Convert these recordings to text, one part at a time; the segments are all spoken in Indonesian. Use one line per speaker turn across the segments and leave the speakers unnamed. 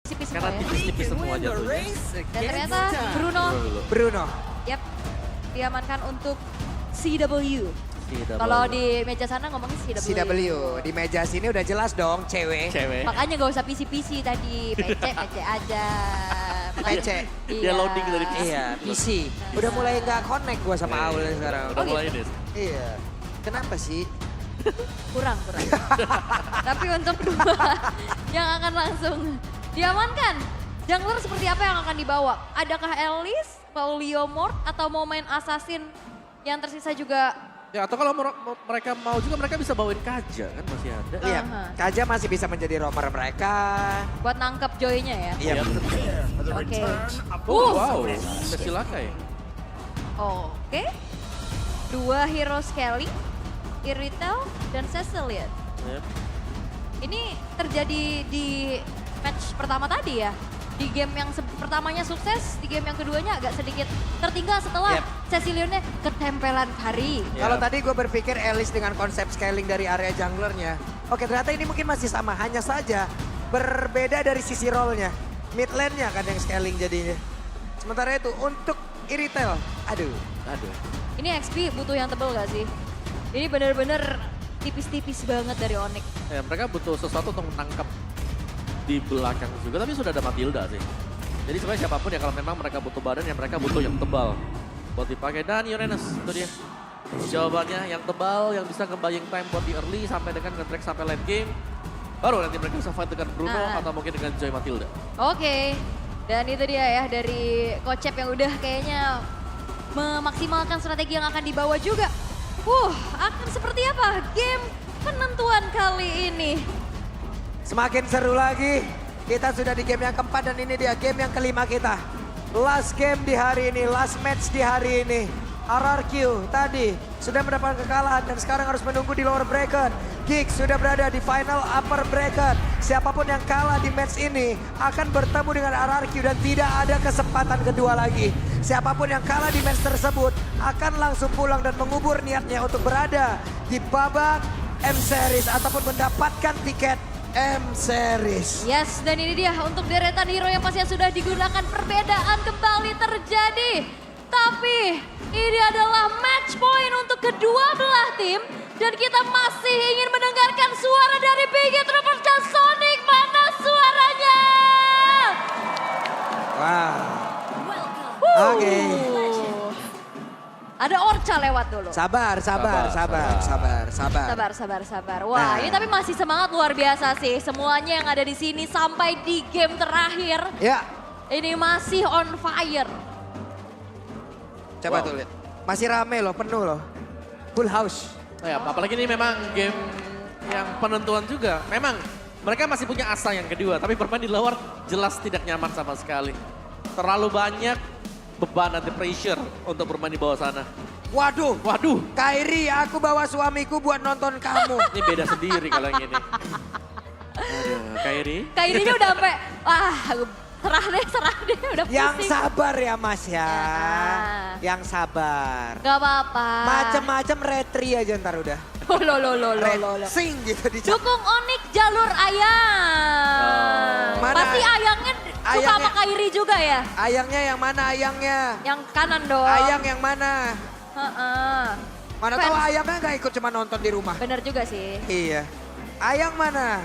tipis semua
Karena
ya.
tipis-tipis semua jatuhnya.
Dan ternyata
Bruno.
yap, diamankan untuk CW. Kalau di meja sana ngomongin CW.
CW. Di meja sini udah jelas dong cewek.
Cewek.
Makanya gak usah PC tadi, PC aja.
PC.
Dia loading dari PC.
Iya, PC. Udah mulai nggak connect gua sama Aul sekarang.
Udah
Oh,
mulai
gitu.
ini.
Iya. Kenapa sih?
Kurang. Tapi untuk dua yang akan langsung diamankan, jungler seperti apa yang akan dibawa? Adakah Elise, mau Leomord, atau mau main Assassin yang tersisa juga?
Ya atau kalau mereka mau juga mereka bisa bawain Kaja kan masih ada.
Iya.
Aha.
Kaja masih bisa menjadi roamer mereka.
Buat nangkep Joy-nya ya?
Iya.
Oke.
Wow, Sesilakai.
Oke. Dua hero Skelly, Iritel, dan Cecilion.
Yep.
Ini terjadi di match pertama tadi ya? Di game yang pertamanya sukses, di game yang keduanya agak sedikit tertinggal setelah
Yep.
Cecilionnya ketempelan Kari.
Kalau tadi gue berpikir Alice dengan konsep scaling dari area junglernya. Oke, ternyata ini mungkin masih sama. Hanya saja berbeda dari sisi role-nya. Mid lane-nya kan yang scaling jadinya. Sementara itu untuk Iritel, aduh.
Ini XP butuh yang tebel gak sih? Ini bener-bener tipis-tipis banget dari Onyx.
Ya, mereka butuh sesuatu untuk menangkap di belakang juga, tapi sudah ada Matilda sih. Jadi sebenarnya siapapun ya kalau memang mereka butuh badan ya mereka butuh yang tebal buat dipakai. Dan Uranus itu dia. Jawabannya yang tebal, yang bisa nge-buying time buat di early sampai dengan nge-track sampai late game. Baru nanti mereka bisa fight dengan Bruno atau mungkin dengan Joy Matilda.
Oke, dan itu dia ya dari Kocep yang udah kayaknya memaksimalkan strategi yang akan dibawa juga. Akan seperti apa game penentuan kali ini?
Semakin seru lagi. Kita sudah di game yang keempat dan ini dia game yang kelima kita. Last game di hari ini, last match di hari ini. RRQ tadi sudah mendapatkan kekalahan dan sekarang harus menunggu di lower bracket. Giggs sudah berada di final upper bracket. Siapapun yang kalah di match ini akan bertemu dengan RRQ dan tidak ada kesempatan kedua lagi. Siapapun yang kalah di match tersebut akan langsung pulang dan mengubur niatnya untuk berada di babak M-Series ataupun mendapatkan tiket M-Series.
Yes, dan ini dia untuk deretan hero yang pasti sudah digunakan, perbedaan kembali terjadi. Tapi ini adalah match point untuk kedua belah tim. Dan kita masih ingin mendengarkan suara dari Biggie Troopers dan Sonic. Mana suaranya?
Wow. Oke.
Ada Orca lewat dulu.
Sabar.
Sabar. Wah,
Nah.
ini tapi masih semangat luar biasa sih. Semuanya yang ada di sini sampai di game terakhir.
Ya,
Ini masih on fire.
coba tuh lihat. Masih rame loh, penuh loh. Full house.
Ya, apalagi ini memang game yang penentuan juga. Memang mereka masih punya asa yang kedua, tapi bermain di luar jelas tidak nyaman sama sekali. Terlalu banyak beban nanti pressure untuk bermain di bawah sana.
Waduh, Kairi, aku bawa suamiku buat nonton kamu.
Ini beda sendiri kalau yang ini. Aduh, Kairi.
Kairinya udah sampai, serah deh, udah pusing.
Yang sabar ya Mas ya.
Ya.
Yang sabar.
Gak apa-apa.
Macem-macem retri aja ntar udah.
Lo.
Sing gitu di
Dukung Onyx jalur ayang.
Mana?
Pasti ayangnya suka sama
Ayangnya.
Kairi juga ya?
Ayangnya yang mana ayangnya?
Yang kanan doang.
Ayang yang mana?
Heeh.
Mana
Fans.
tahu ayangnya nggak ikut cuma nonton di rumah.
Bener juga sih.
Iya. Ayang mana?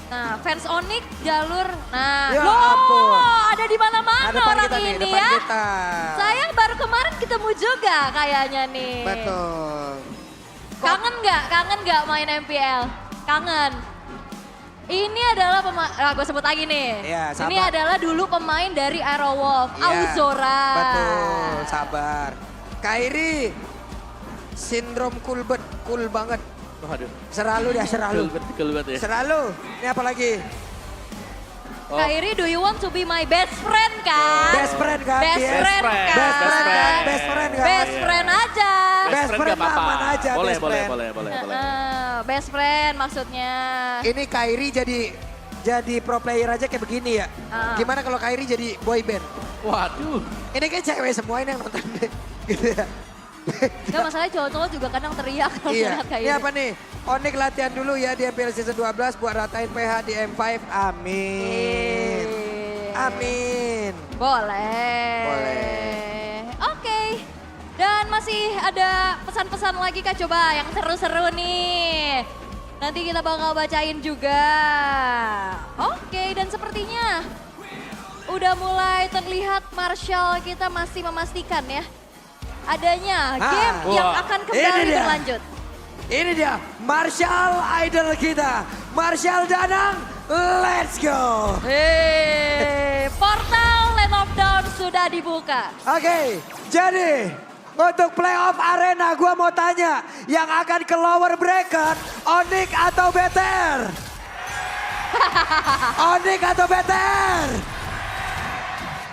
Nah, fans Onyx jalur. Nah,
Ya
loh,
ampun.
ada di mana-mana
Depan
orang
kita nih,
ini
depan
ya.
kita.
Sayang baru kemarin ketemu juga kayaknya nih.
Betul.
Kangen nggak main MPL? Kangen. Ini adalah pemain, gue sebut lagi nih.
Iya, sabar.
Ini adalah dulu pemain dari Aerowolf,
Iya,
Auzora.
Betul, sabar. Kairi, sindrom cool banget.
Waduh.
Seralu dia, seralu.
Cool banget ya.
Seralu. Ini apa lagi?
Oh.
Kairi, do you want to be my best friend kan?
Best friend kan?
Best
Yes.
friend
Best
kan?
friend.
Best friend kan? Best friend kan?
Best friend aja.
Best friend
nggak apa-apa.
aman aja,
Boleh,
best friend.
boleh.
Best friend maksudnya.
Ini Kairi jadi pro player aja kayak begini ya. Gimana kalau Kairi jadi boy band?
Waduh.
Ini kayak cewek semua ini yang nonton deh. Gitu ya.
Gak masalahnya cowok-cowok juga kadang teriak kalau
Iya.
ngeliat kayak
Ini apa nih? Onyx latihan dulu ya di MPL Season 12 buat ratain PH di M5. Amin. Amin.
Boleh. Oke. Dan masih ada pesan-pesan lagi Kak, coba yang seru-seru nih. Nanti kita bakal bacain juga. Oke, dan sepertinya udah mulai terlihat Marshall kita masih memastikan ya. Adanya game yang akan kembali berlanjut.
Ini dia Marshall idol kita. Marshall Danang, let's go.
Portal Land of Dawn sudah dibuka.
Oke, jadi untuk playoff arena gua mau tanya, yang akan ke lower bracket, Onyx atau BTR? Onyx atau BTR?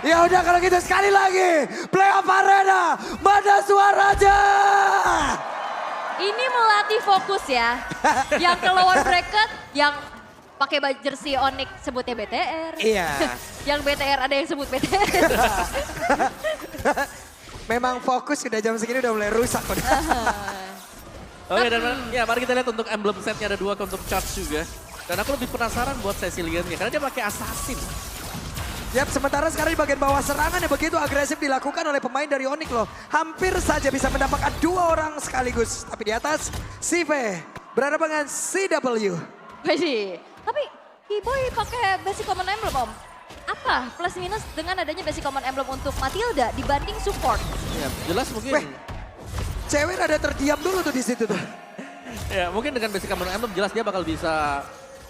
Ya udah kalau gitu sekali lagi, playoff arena, mana suaranya?
Ini melatih fokus ya. Yang ke lower bracket, yang pakai baju jersey Onyx sebutnya BTR.
Iya.
Yang BTR ada yang sebut BTR.
Memang fokus udah jam segini udah mulai rusak udah.
Oke, dan ya mari kita lihat untuk emblem setnya ada 2 untuk charge juga. Dan aku lebih penasaran buat Cecilian-nya karena dia pakai assassin.
Yap, sementara sekarang di bagian bawah serangan yang begitu agresif dilakukan oleh pemain dari Onyx loh. Hampir saja bisa mendapatkan 2 orang sekaligus. Tapi di atas, Sive berhadapan dengan CW.
Wih, tapi Keyboy pakai basic common emblem Om. Apa plus minus dengan adanya basic common emblem untuk Matilda dibanding support?
Ya, jelas mungkin.
Weh, cewek rada terdiam dulu tuh di situ tuh.
Ya, mungkin dengan basic common emblem jelas dia bakal bisa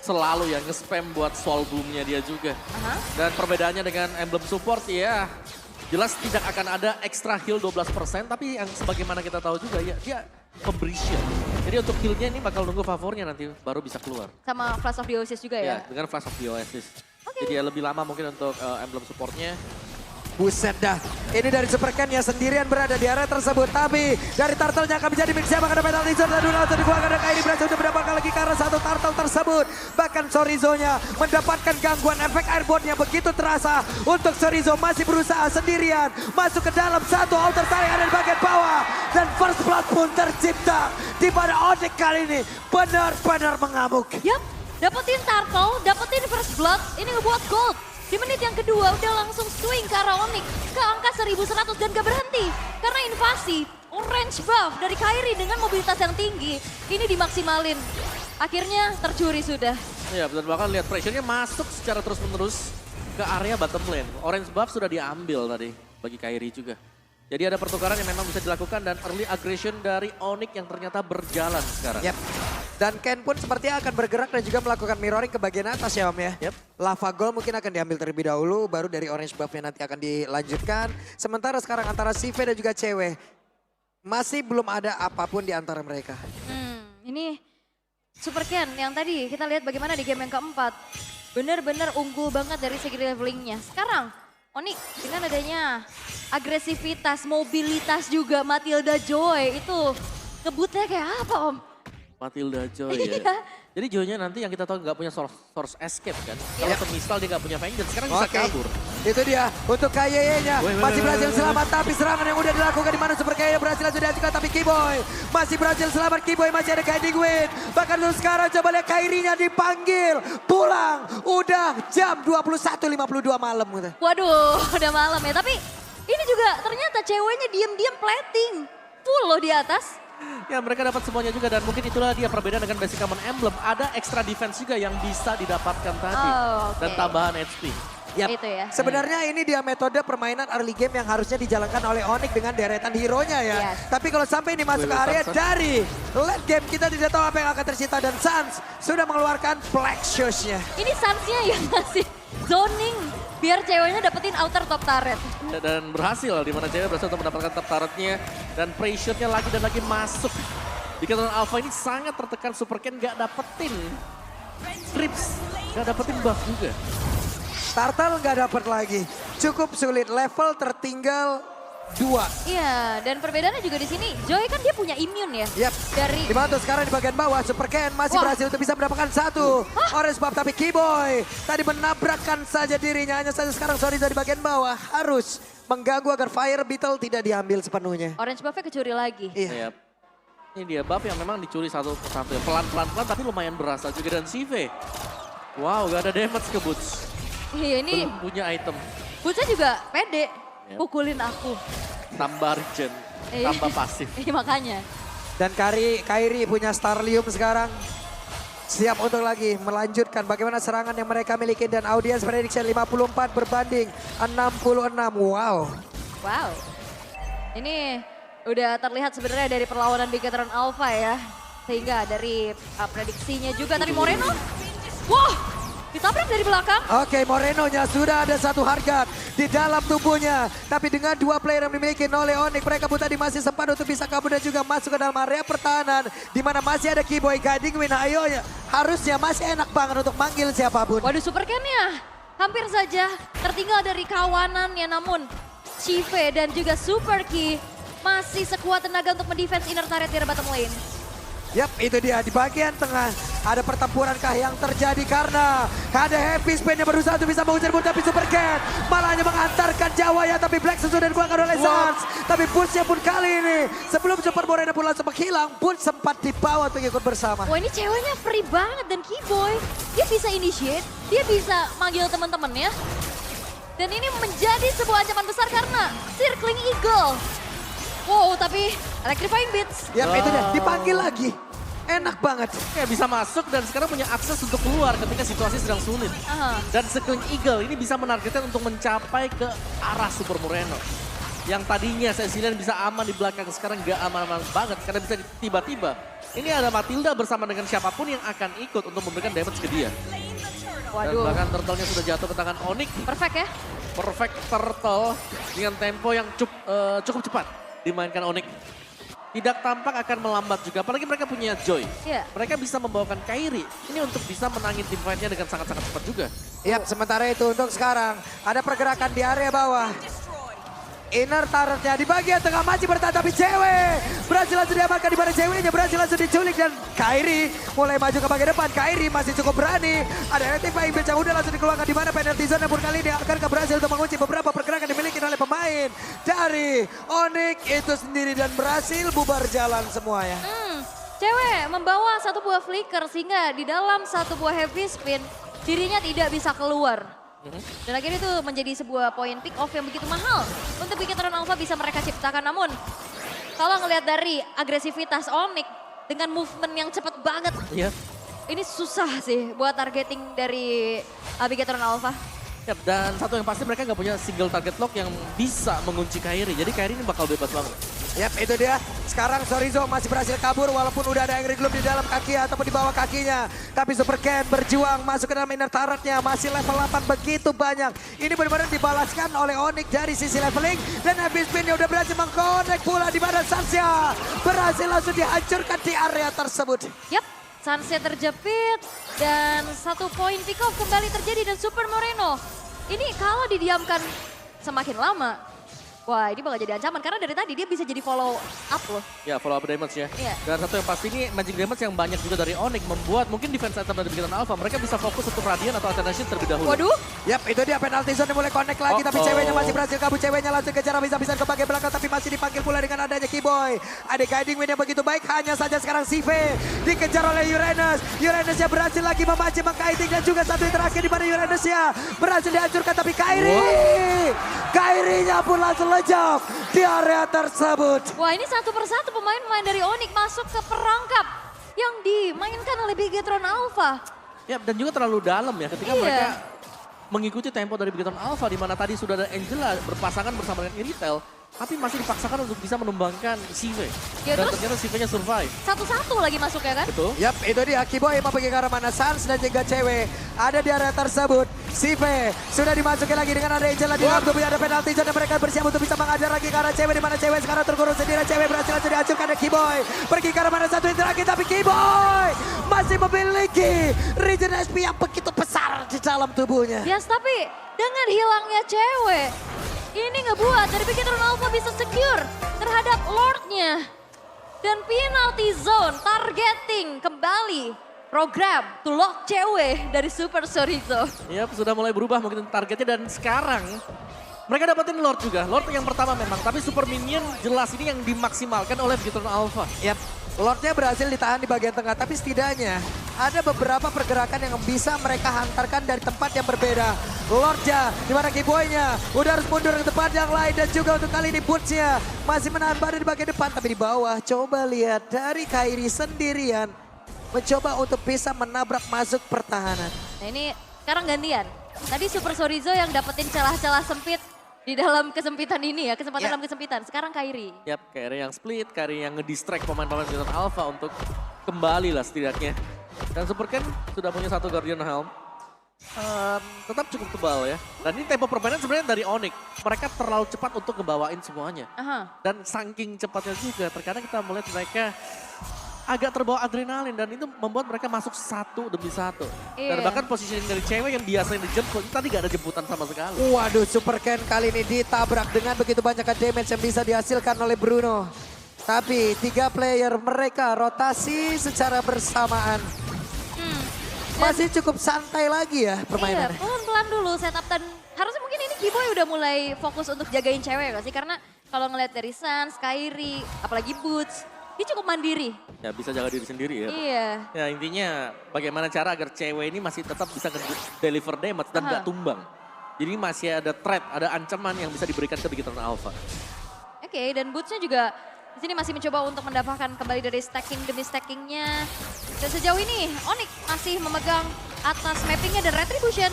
selalu ya nge-spam buat soul bloom-nya dia juga. Dan perbedaannya dengan emblem support ya jelas tidak akan ada extra heal 12%, tapi yang sebagaimana kita tahu juga ya dia pemberi shield. Jadi untuk heal-nya ini bakal nunggu favornya nanti baru bisa keluar.
Sama Flash of the Oasis juga ya?
Ya, dengan Flash of the Oasis. Jadi ya lebih lama mungkin untuk emblem supportnya.
Buset dah, ini dari Super Ken yang sendirian berada di area tersebut. Tapi dari Turtle-nya akan menjadi mix siapa karena penalti zone dan dulu dikeluarkan dari Kairi berhasil untuk mendapatkan lagi ke arah satu Turtle tersebut. Bahkan Chorizo-nya mendapatkan gangguan efek airborne yang begitu terasa. Untuk Chorizo masih berusaha sendirian masuk ke dalam satu outer tarik ada di bagian bawah. Dan first blood pun tercipta di mana Onyx kali ini benar-benar mengamuk.
Yap, dapetin Turtle, dapetin first blood, ini ngebuat gold. Di menit yang kedua udah langsung swing ke arah Onyx ke angka 1100 dan gak berhenti. Karena invasi orange buff dari Kairi dengan mobilitas yang tinggi ini dimaksimalin. Akhirnya tercuri sudah.
Ya benar banget, lihat pressure-nya masuk secara terus-menerus ke area bottom lane. Orange buff sudah diambil tadi bagi Kairi juga. Jadi ada pertukaran yang memang bisa dilakukan dan early aggression dari Onyx yang ternyata berjalan sekarang.
Yap. Dan Ken pun sepertinya akan bergerak dan juga melakukan mirroring ke bagian atas ya Om ya.
Yep.
Lava Gold mungkin akan diambil terlebih dahulu, baru dari orange buff-nya nanti akan dilanjutkan. Sementara sekarang antara Sive dan juga Cewek, masih belum ada apapun di antara mereka.
Ini Super Ken yang tadi kita lihat bagaimana di game yang keempat. Benar-benar unggul banget dari segi levelingnya. Sekarang Onyx dengan adanya agresivitas, mobilitas juga Matilda Joy itu ngebutnya kayak apa Om?
Matilda Joy ya. Jadi Joy-nya nanti yang kita tahu nggak punya source escape kan. Kalau semisal dia nggak punya vengeance, sekarang bisa kabur.
Itu dia untuk KYY-nya. Masih berhasil selamat tapi serangan yang udah dilakukan di mana Super KYY berhasil langsung diajukan tapi Keyboy. Masih berhasil selamat Keyboy, masih ada Guiding Wind. Bahkan lu sekarang coba lihat Kairinya dipanggil. Pulang, udah jam 21.52 malam gitu.
Waduh udah malam ya, tapi ini juga ternyata ceweknya diam-diam plating. Full loh di atas.
Ya mereka dapat semuanya juga dan mungkin itulah dia perbedaan dengan basic common emblem. Ada extra defense juga yang bisa didapatkan tadi. Dan tambahan HP.
Yap.
Itu ya.
Sebenarnya ini dia metode permainan early game yang harusnya dijalankan oleh Onyx dengan deretan hero-nya ya.
Yes.
Tapi kalau sampai ini masuk ke area dari late game kita tidak tahu apa yang akan tercipta dan Sans sudah mengeluarkan Black Shoes-nya.
Ini Sans-nya yang masih zoning biar ceweknya dapetin outer top turret.
Dan berhasil, di mana cewek berhasil untuk mendapatkan top turret-nya. Dan pressure-nya lagi dan lagi masuk. Di Keturunan Alpha ini sangat tertekan, Super Ken gak dapetin trips, gak dapetin buff juga.
Turtle gak dapet lagi, cukup sulit, level tertinggal 2.
Iya, dan perbedaannya juga di sini, Joy kan dia punya immune ya.
Yap.
Dari
Dibantu sekarang di bagian bawah, Super Ken masih berhasil untuk bisa mendapatkan satu. Orange buff tapi Keyboy tadi menabrakkan saja dirinya. Hanya saja sekarang Chorizo di bagian bawah harus mengganggu agar Fire Beetle tidak diambil sepenuhnya.
orange buff-nya kecuri lagi.
Iya.
Yap. Ini dia buff yang memang dicuri satu persatu. Pelan-pelan tapi lumayan berasa juga. Dan Sive, wow gak ada damage ke Boots.
Iya ini
Belum punya item.
Butsa juga pede.
Yap.
Pukulin aku.
Tambah regen,
Iya.
tambah pasif.
Iya makanya.
Dan Kairi punya Starlium sekarang. Siap untuk lagi melanjutkan bagaimana serangan yang mereka miliki. Dan audience prediction 54 berbanding 66. Wow.
Wow. Ini udah terlihat sebenarnya dari perlawanan Bigetron Alpha ya. Sehingga dari prediksinya juga tadi Moreno. Wah, ditabrak dari belakang.
Oke, Morenonya sudah ada satu harga di dalam tubuhnya. Tapi dengan dua player yang dimiliki oleh Onyx, mereka pun tadi masih sempat untuk bisa kabur dan juga masuk ke dalam area pertahanan. Di mana masih ada Keyboy guiding win. Ayo ya, harusnya masih enak banget untuk manggil siapapun.
Waduh, Super Ken-nya hampir saja tertinggal dari kawanannya. Namun Chive dan juga Super Key masih sekuat tenaga untuk mendefense inner turret di bottom lane.
Yap, itu dia di bagian tengah. Ada pertempuran kah yang terjadi karena ada Heavy Spin yang berusaha untuk bisa mengusir Bun, tapi Super Cat malah hanya mengantarkan Jawa ya, tapi Black sudah dikeluarkan oleh Sans. Tapi Boots-nya pun kali ini sebelum Super Moreno pun langsung menghilang, Boots sempat dibawa untuk ikut bersama.
Wah, ini ceweknya free banget dan Keyboy dia bisa initiate, dia bisa manggil teman-temannya. Dan ini menjadi sebuah ancaman besar karena Circling Eagle. Wow, tapi Electrifying Beats.
Yap, itu dia dipanggil lagi. Enak banget.
Ya bisa masuk dan sekarang punya akses untuk keluar ketika situasi sedang sulit.
Aha.
Dan Circling Eagle ini bisa menargetkan untuk mencapai ke arah Super Moreno. Yang tadinya Cecilian bisa aman di belakang, sekarang nggak aman-aman banget karena bisa tiba-tiba. Ini ada Matilda bersama dengan siapapun yang akan ikut untuk memberikan damage ke dia. Dan
Waduh,
bahkan turtle-nya sudah jatuh ke tangan Onyx.
perfect ya.
Perfect turtle dengan tempo yang cukup cepat dimainkan Onyx. Tidak tampak akan melambat juga, apalagi mereka punya Joy.
Iya.
Mereka bisa membawakan Kairi ini untuk bisa menangin tim fight-nya dengan sangat-sangat cepat juga.
Yap, sementara itu untuk sekarang ada pergerakan di area bawah. Inner turretnya di bagian tengah masih bertahan, tapi cewek berhasil langsung diamankan, di mana ceweknya berhasil langsung diculik. Dan Kairi mulai maju ke bagian depan. Kairi masih cukup berani. Ada Electrifying Beats yang udah langsung dikeluarkan, di mana penalty zone pun kali ini akan berhasil untuk mengunci beberapa pergerakan dimiliki oleh pemain dari Onyx itu sendiri dan berhasil bubar jalan semua ya.
Cewek membawa satu buah flicker sehingga di dalam satu buah heavy spin dirinya tidak bisa keluar. Dan akhirnya itu menjadi sebuah poin pick off yang begitu mahal untuk Bigetron Alpha bisa mereka ciptakan. Namun kalau ngelihat dari agresivitas Onyx dengan movement yang cepat banget,
Iya.
ini susah sih buat targeting dari Bigetron Alpha.
Yap, dan satu yang pasti mereka nggak punya single target lock yang bisa mengunci Kairi. Jadi Kairi ini bakal bebas banget.
Yap, itu dia. Sekarang Sorizo masih berhasil kabur walaupun udah ada Angry Gloom di dalam kaki ataupun di bawah kakinya. Tapi Super Ken berjuang masuk ke dalam inner turretnya. Masih level 8 begitu banyak. Ini benar-benar dibalaskan oleh Onyx dari sisi leveling. Dan habis spinnya udah berhasil mengconnect pula di mana Sansya berhasil langsung dihancurkan di area tersebut.
Yap, Sunset terjepit dan satu poin pick off kembali terjadi dan Super Moreno. Ini kalau didiamkan semakin lama, wah ini bakal jadi ancaman karena dari tadi dia bisa jadi follow up loh.
Ya, follow up damage ya.
Iya.
Dan satu yang pasti ini magic damage yang banyak juga dari Onyx membuat mungkin defense item dari Bigetron Alpha mereka bisa fokus untuk Radiant atau Alternation terlebih dahulu.
Waduh,
Yap, itu dia penalty zone mulai connect lagi. Tapi ceweknya masih berhasil kabur. Ceweknya langsung kejar habis-habisan ke bagian belakang. Tapi masih dipanggil pula dengan adanya Keyboy. Ada guiding win yang begitu baik. Hanya saja sekarang Sive dikejar oleh Uranus. Uranusnya berhasil lagi memancing, mengkiting. Dan juga satu yang terakhir di mana Uranusnya berhasil dihancurkan. Tapi Kairinya pun langsung lejak di area tersebut.
wah ini satu persatu pemain-pemain dari Onyx masuk ke perangkap yang dimainkan oleh Bigetron Alpha.
Ya, dan juga terlalu dalam ya ketika
Iya.
mereka mengikuti tempo dari Bigetron Alpha di mana tadi sudah ada Angela berpasangan bersama dengan Iritel, tapi masih dipaksakan untuk bisa menumbangkan Sive.
Ya,
Dan
terus?
ternyata Sive-nya survive.
Satu-satu lagi masuk ya kan?
Betul.
Yap, itu dia Keyboy mau pergi ke arah mana. Sans dan juga cewek ada di area tersebut. Sive sudah dimasuki lagi dengan ada Angela di dalam tubuh. Ada penalti zone dan mereka bersiap untuk bisa mengajar lagi ke arah cewek. Di mana cewek sekarang terkurung sendiri. Cewek berhasil langsung dihancurkan oleh Keyboy. Pergi ke arah mana satu yang terakhir. Tapi Keyboy masih memiliki regen SP yang begitu besar di dalam tubuhnya.
Yes, tapi dengan hilangnya cewek, ini ngebuat dari Bigetron Alpha bisa secure terhadap Lord-nya. Dan penalty zone targeting kembali program to lock cewek dari Super Sorizo.
Yap, sudah mulai berubah mungkin targetnya dan sekarang mereka dapetin Lord juga. Lord yang pertama memang, tapi Super Minion jelas ini yang dimaksimalkan oleh Bigetron Alpha.
Yap, Lordnya berhasil ditahan di bagian tengah, tapi setidaknya ada beberapa pergerakan yang bisa mereka hantarkan dari tempat yang berbeda. Lordnya, di mana Keyboy-nya udah harus mundur ke tempat yang lain dan juga untuk kali ini Boots-nya masih menahan badan di bagian depan, tapi di bawah coba lihat dari Kairi sendirian mencoba untuk bisa menabrak masuk pertahanan.
Nah ini sekarang gantian. Tadi Super Sorizo yang dapetin celah-celah sempit di dalam kesempitan ini ya, kesempatan dalam kesempitan. Sekarang Kairi.
Yap, Kairi yang split, Kairi yang ngedistract pemain-pemain Titan Alpha untuk kembali lah setidaknya. Dan Super Ken sudah punya satu Guardian Helm. Tetap cukup tebal ya. Dan ini tempo permainan sebenarnya dari Onyx. Mereka terlalu cepat untuk ngebawain semuanya. Dan saking cepatnya juga, terkadang kita melihat mereka agak terbawa adrenalin dan itu membuat mereka masuk satu demi satu. Dan bahkan positioning dari cewek yang biasanya dijemput, tadi gak ada jemputan sama sekali.
Waduh, Super Ken kali ini ditabrak dengan begitu banyak damage yang bisa dihasilkan oleh Bruno. Tapi 3 player mereka rotasi secara bersamaan. Masih cukup santai lagi ya permainannya.
Iya, pelan-pelan dulu setup dan harusnya mungkin ini Keyboy udah mulai fokus untuk jagain cewek gak sih? Karena kalau ngeliat dari Sans, Kairi, apalagi Boots, dia cukup mandiri.
Ya bisa jaga diri sendiri ya.
Iya.
Ya intinya bagaimana cara agar cewek ini masih tetap bisa deliver damage dan gak tumbang. Jadi masih ada threat, ada ancaman yang bisa diberikan ke Titan Alpha.
Oke, dan Boots-nya juga di sini masih mencoba untuk mendapatkan kembali dari stacking demi stackingnya. Dan sejauh ini Onyx masih memegang atas mappingnya dan Retribution.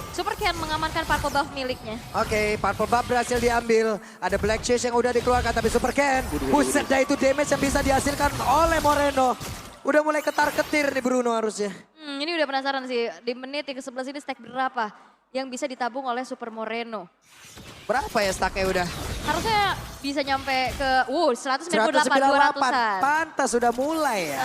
Super Ken mengamankan purple buff miliknya.
Oke, purple buff berhasil diambil. Ada Black Chase yang udah dikeluarkan tapi Super Ken. Buset dah itu damage yang bisa dihasilkan oleh Moreno. Udah mulai ketar-ketir nih Bruno harusnya.
Ini udah penasaran sih, di menit yang ke-11 ini stack berapa yang bisa ditabung oleh Super Moreno.
Berapa ya stacknya udah?
Harusnya bisa nyampe ke 198, 200-an.
Pantas sudah mulai ya.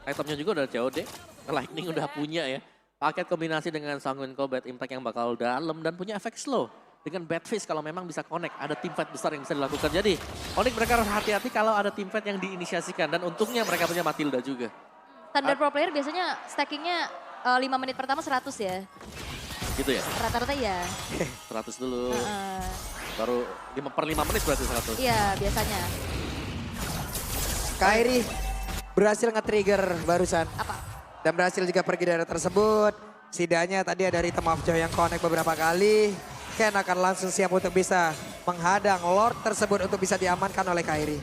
Itemnya juga udah COD, Lightning udah punya ya. Paket kombinasi dengan Sanguine Combat Impact yang bakal dalam dan punya efek slow. Dengan Badfish kalau memang bisa connect, ada teamfight besar yang bisa dilakukan. Jadi Onyx mereka harus hati-hati kalau ada teamfight yang diinisiasikan. Dan untungnya mereka punya Matilda juga.
Standar pro player biasanya stackingnya 5 menit pertama 100 ya.
Gitu ya?
Rata-rata ya.
100 dulu. Baru 5 menit berarti 100.
Iya biasanya.
Kairi berhasil nge-trigger barusan.
Apa?
Dan berhasil juga pergi dari tersebut. Setidaknya tadi ada Rhythm of Joy yang connect beberapa kali. Ken akan langsung siap untuk bisa menghadang Lord tersebut untuk bisa diamankan oleh Kairi.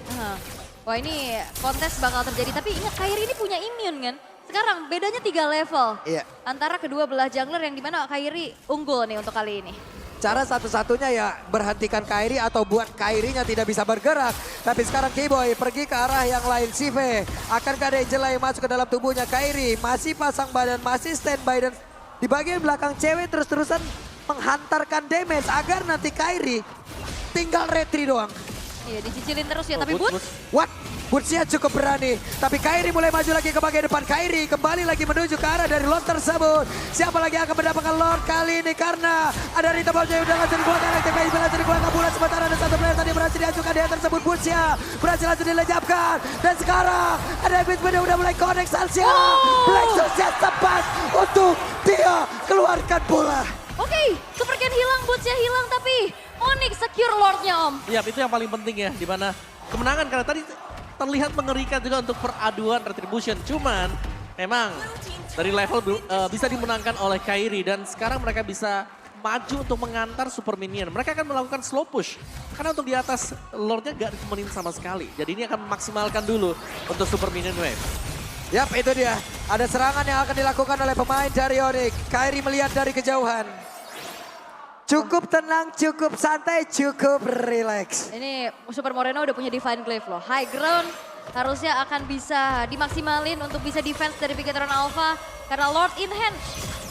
Wah ini kontes bakal terjadi, tapi ingat Kairi ini punya immune kan? Sekarang bedanya 3 level.
Iya.
Antara kedua belah jungler yang dimana Kairi unggul nih untuk kali ini.
Cara satu-satunya ya berhentikan Kairi atau buat Kairinya tidak bisa bergerak. Tapi sekarang Keyboy pergi ke arah yang lain. Sive, akankah ada Angela yang masuk ke dalam tubuhnya Kairi? Masih pasang badan, masih standby dan di bagian belakang cewek terus-terusan menghantarkan damage agar nanti Kairi tinggal retri doang.
Iya dicicilin terus ya, tapi Boots.
What? Boots-nya cukup berani. Tapi Kairi mulai maju lagi ke bagian depan. Kairi kembali lagi menuju ke arah dari Lord tersebut. Siapa lagi yang akan mendapatkan Lord kali ini? Karena ada Rita Bauja yang udah langsung dikeluarkan. Aktifasi berhasil dikeluarkan bulan. Sementara ada satu player tadi berhasil diajukan dia tersebut. Boots-nya berhasil langsung dilejapkan. Dan sekarang ada Ebit udah mulai connect Salsia. Black Soulsnya tepat untuk dia keluarkan bola.
Oke, Super Ken hilang, Boots-nya hilang, tapi Onyx secure Lord-nya Om.
Iya itu yang paling penting ya, dimana kemenangan karena tadi terlihat mengerikan juga untuk peraduan Retribution. Cuman memang dari level bisa dimenangkan oleh Kairi dan sekarang mereka bisa maju untuk mengantar Super Minion. Mereka akan melakukan slow push karena untuk di atas Lordnya gak ditemenin sama sekali. Jadi ini akan memaksimalkan dulu untuk Super Minion Wave.
Yap, itu dia. Ada serangan yang akan dilakukan oleh pemain dari Onyx. Kairi melihat dari kejauhan. Cukup tenang, cukup santai, cukup relax.
Ini Super Moreno udah punya Divine Glaive loh. High ground harusnya akan bisa dimaksimalin untuk bisa defense dari Titan Alpha. Karena Lord in hand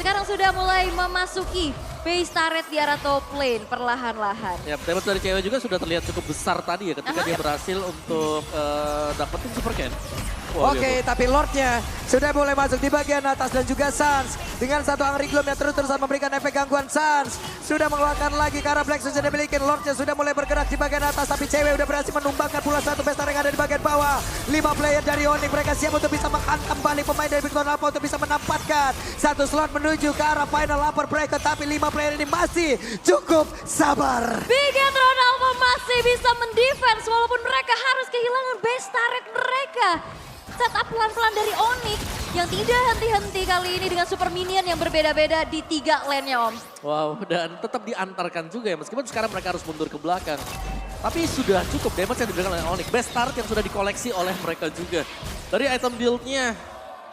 sekarang sudah mulai memasuki base turret di arah top lane perlahan-lahan.
Ya, damage dari cewek juga sudah terlihat cukup besar tadi ya ketika dia berhasil untuk dapetin Super Ken. Wah,
Oke,
gitu.
tapi Lordnya sudah mulai masuk di bagian atas dan juga Sans. Dengan satu Angry Gloom yang terus-terusan memberikan efek gangguan. Sans sudah mengeluarkan lagi ke arah Plexus yang dimiliki. Lordnya sudah mulai bergerak di bagian atas. Tapi cewek udah berhasil menumbangkan pula satu Bestar yang ada di bagian bawah. 5 player dari Onyx, mereka siap untuk bisa menghantam balik pemain dari Victor Alpha untuk bisa menempatkan satu slot menuju ke arah final upper bracket. Tapi 5 player ini masih cukup sabar.
Bigetron Alpha masih bisa mendefense walaupun mereka harus kehilangan base turret mereka. Setup pelan-pelan dari Onyx yang tidak henti-henti kali ini dengan super minion yang berbeda-beda di 3 lane-nya Om.
Wow, dan tetap diantarkan juga ya, meskipun sekarang mereka harus mundur ke belakang. Tapi sudah cukup damage yang diberikan oleh Onyx. Best start yang sudah dikoleksi oleh mereka juga. Dari item build-nya,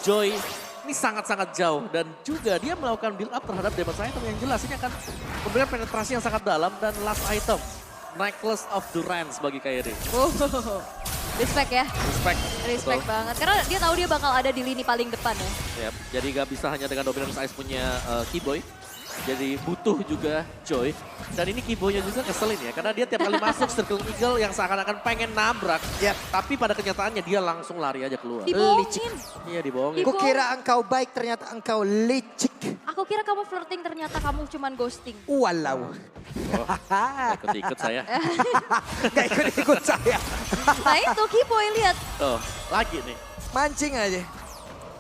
Joy ini sangat-sangat jauh. Dan juga dia melakukan build up terhadap damage item yang jelas. Ini akan memberikan penetrasi yang sangat dalam. Dan last item, Necklace of Durance bagi Kairi.
Respect ya,
Respect.
respect
Betul.
banget. Karena dia tahu dia bakal ada di lini paling depan ya.
Yap, jadi gak bisa hanya dengan Dominance Ice punya Keyboy. Jadi butuh juga Joy. Dan ini Keyboynya juga ngeselin ya. Karena dia tiap kali masuk Circle Eagle yang seakan-akan pengen nabrak.
Yap.
Tapi pada kenyataannya dia langsung lari aja keluar.
Dibohongin.
Iya dibohongin.
Ibu-
Kukira engkau baik, ternyata engkau licik.
Aku kira kamu flirting, ternyata kamu cuman ghosting.
Walau.
Ikut-ikut saya.
Gak ikut-ikut saya.
Nah itu Keyboy lihat.
Tuh, lagi nih.
Mancing aja.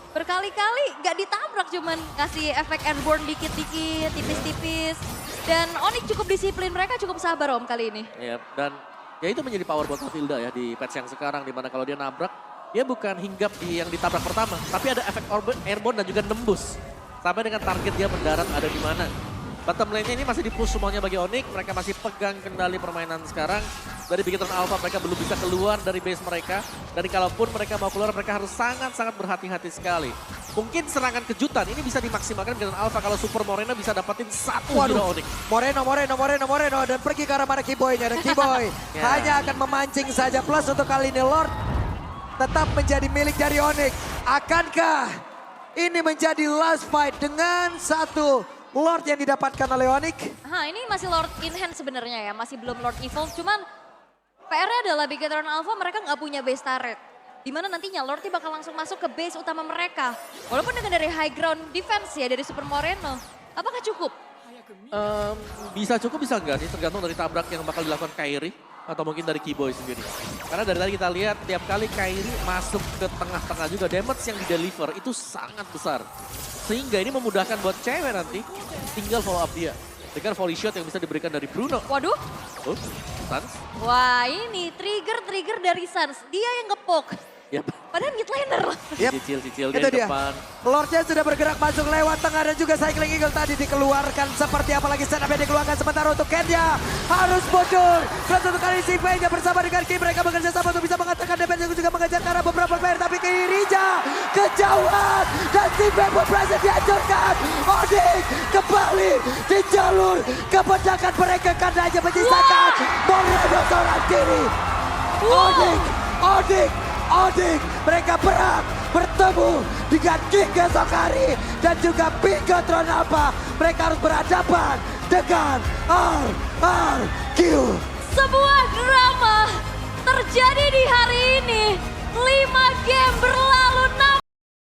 Berkali-kali gak ditabrak, cuman kasih efek airborne dikit-dikit, tipis-tipis. Dan Onyx cukup disiplin, mereka cukup sabar Om kali ini.
Iya, dan ya itu menjadi power buat Matilda ya di patch yang sekarang. Dimana kalau dia nabrak, dia bukan hinggap di yang ditabrak pertama. Tapi ada efek airborne dan juga nembus. Sampai dengan target dia mendarat ada di mana. Bottom lane-nya ini masih di-push semuanya bagi Onyx. Mereka masih pegang kendali permainan sekarang. Dari Bigetron Alpha mereka belum bisa keluar dari base mereka. Dan kalaupun mereka mau keluar mereka harus sangat-sangat berhati-hati sekali. Mungkin serangan kejutan ini bisa dimaksimalkan Bigetron Alpha kalau Super Morena bisa dapetin satu hero Onyx.
Moreno. Dan pergi ke arah mana Keyboy-nya. Dan Keyboy
Ya.
hanya akan memancing saja. Plus untuk kali ini Lord tetap menjadi milik dari Onyx. Akankah ini menjadi last fight dengan satu Lord yang didapatkan oleh Onyx?
Ini masih Lord in hand sebenarnya ya, masih belum Lord Evolve. Cuman PR-nya adalah Bigetron Alpha mereka nggak punya base turret. Dimana nantinya Lordnya bakal langsung masuk ke base utama mereka. Walaupun dengan dari high ground defense ya dari Super Moreno. Apakah cukup?
Bisa cukup bisa enggak sih tergantung dari tabrak yang bakal dilakukan Kairi. Atau mungkin dari Keyboy sendiri. Karena dari tadi kita lihat tiap kali Kairi masuk ke tengah-tengah juga damage yang di-deliver itu sangat besar. Sehingga ini memudahkan buat cewek nanti tinggal follow up dia. Dengan volley shot yang bisa diberikan dari Bruno.
Waduh,
Sans.
wah ini trigger dari Sans. Dia yang ngepok.
Yap.
Padahal mid laner.
Yep.
Cicil-cicil
Itu
dia di
dia.
depan.
Lordnya sudah bergerak masuk lewat tengah dan juga Cycling Eagle tadi dikeluarkan. Seperti apa lagi setup yang dikeluarkan sementara untuk Kenya. Harus bocor. Plus untuk kali si Vega bersama dengan Kim. Mereka bekerja sama untuk bisa mengatakan defense yang juga mengejar ke arah beberapa player. Tapi Kirija kejauhan. Dan si Vega berhasil dihancurkan. Onyx kembali di jalur kebedakan mereka karena hanya menyisakan Moreno seorang diri. Onyx, mereka berang bertemu dengan Giga Sokari dan juga Bigetron Alpha. Mereka harus berhadapan dengan RRQ.